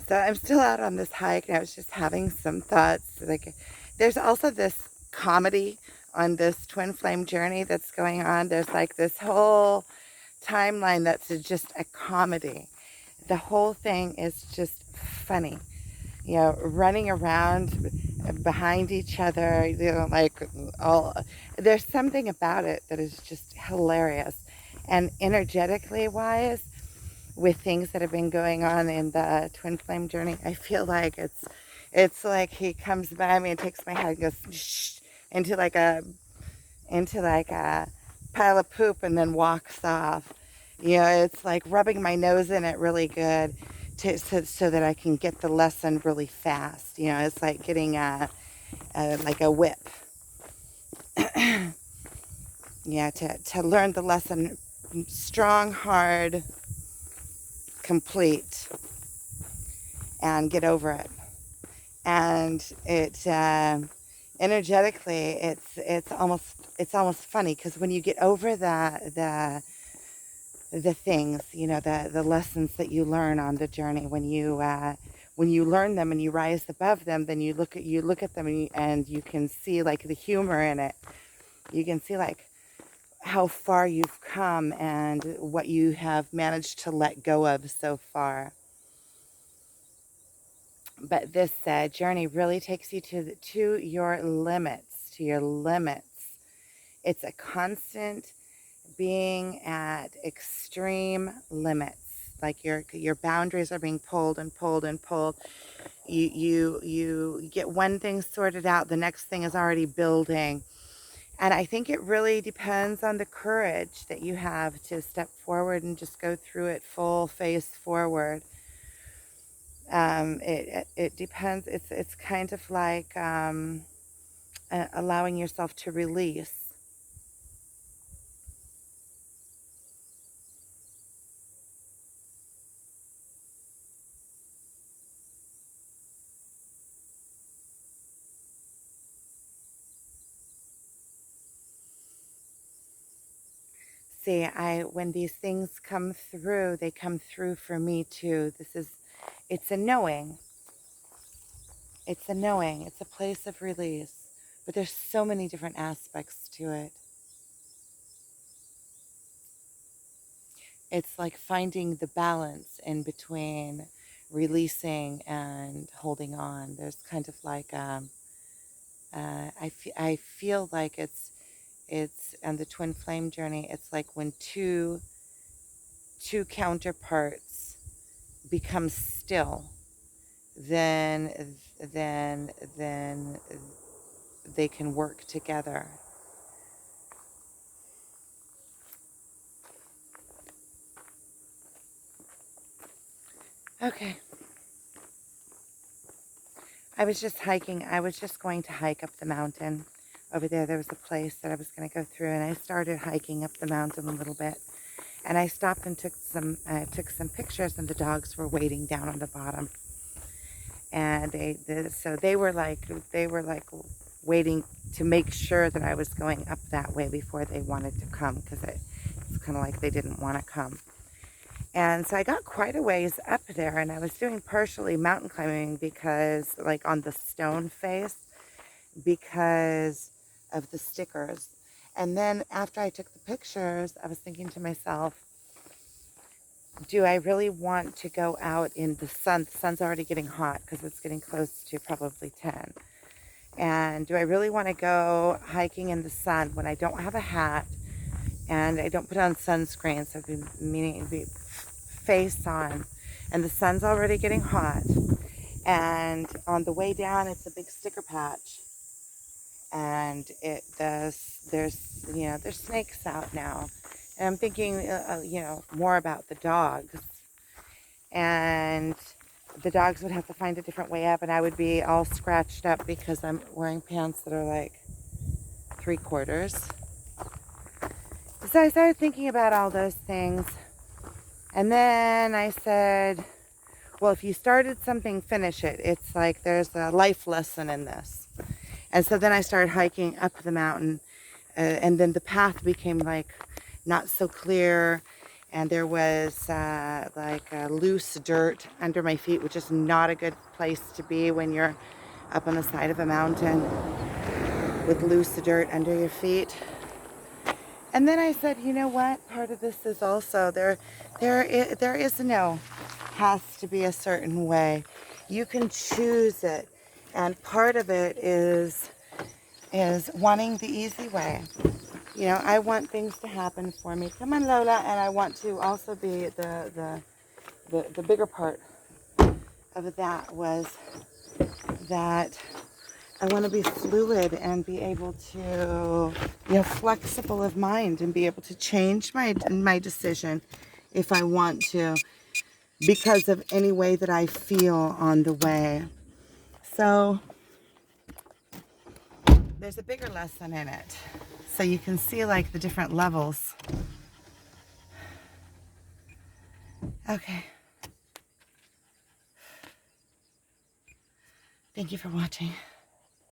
So I'm still out on this hike, and I was just having some thoughts. Like, there's also this comedy on this twin flame journey that's going on. There's like this whole timeline that's just a comedy. The whole thing is just funny. You know, running around behind each other, you know, like all, there's something about it that is just hilarious. And energetically wise, with things that have been going on in the twin flame journey, I feel like it's like he comes by me and takes my head and goes shh, into like a pile of poop and then walks off. You know, it's like rubbing my nose in it really good so that I can get the lesson really fast. You know, it's like getting like a whip. Yeah, to learn the lesson strong, hard, complete, and get over it. And it energetically, it's almost funny, because when you get over the things, you know, the lessons that you learn on the journey, when you learn them and you rise above them, then you look at them, and you can see like the humor in it. You can see like how far you've come and what you have managed to let go of so far. But this journey really takes you to your limits, It's a constant being at extreme limits. Like your boundaries are being pulled and pulled and pulled. You get one thing sorted out, the next thing is already building. And I think it really depends on the courage that you have to step forward and just go through it full face forward. It depends. It's kind of like allowing yourself to release. See, when these things come through, they come through for me too. It's a knowing. It's a knowing. It's a place of release. But there's so many different aspects to it. It's like finding the balance in between releasing and holding on. There's kind of like I feel like it's on the twin flame journey. It's like when two counterparts become still, then then they can work together. Okay. I was just hiking. I was just going to hike up the mountain. Over there was a place that I was going to go through, and I started hiking up the mountain a little bit. And I stopped and took some pictures, and the dogs were waiting down on the bottom. And they were like waiting to make sure that I was going up that way before they wanted to come, because it's kind of like they didn't want to come. And so I got quite a ways up there, and I was doing partially mountain climbing because, like, on the stone face, because of the stickers. And then after I took the pictures, I was thinking to myself, do I really want to go out in the sun? The sun's already getting hot because it's getting close to probably 10. And do I really want to go hiking in the sun when I don't have a hat and I don't put on sunscreen? So I've been meaning to be face on, and the sun's already getting hot, and on the way down it's a big sticker patch, and there's snakes out now, and I'm thinking more about the dogs, and the dogs would have to find a different way up, and I would be all scratched up because I'm wearing pants that are like 3/4. So I started thinking about all those things. And then I said, well, if you started something, finish it. It's like there's a life lesson in this. And so then I started hiking up the mountain, and then the path became like not so clear, and there was like loose dirt under my feet, which is not a good place to be when you're up on the side of a mountain with loose dirt under your feet. And then I said, you know what? Part of this is also there is no has to be a certain way. You can choose it. And part of it is wanting the easy way. You know, I want things to happen for me. Come on, Lola. And I want to also be the bigger part of that was that I want to be fluid and be able to, you know, flexible of mind and be able to change my decision if I want to, because of any way that I feel on the way. So there's a bigger lesson in it. So you can see like the different levels. Okay. Thank you for watching.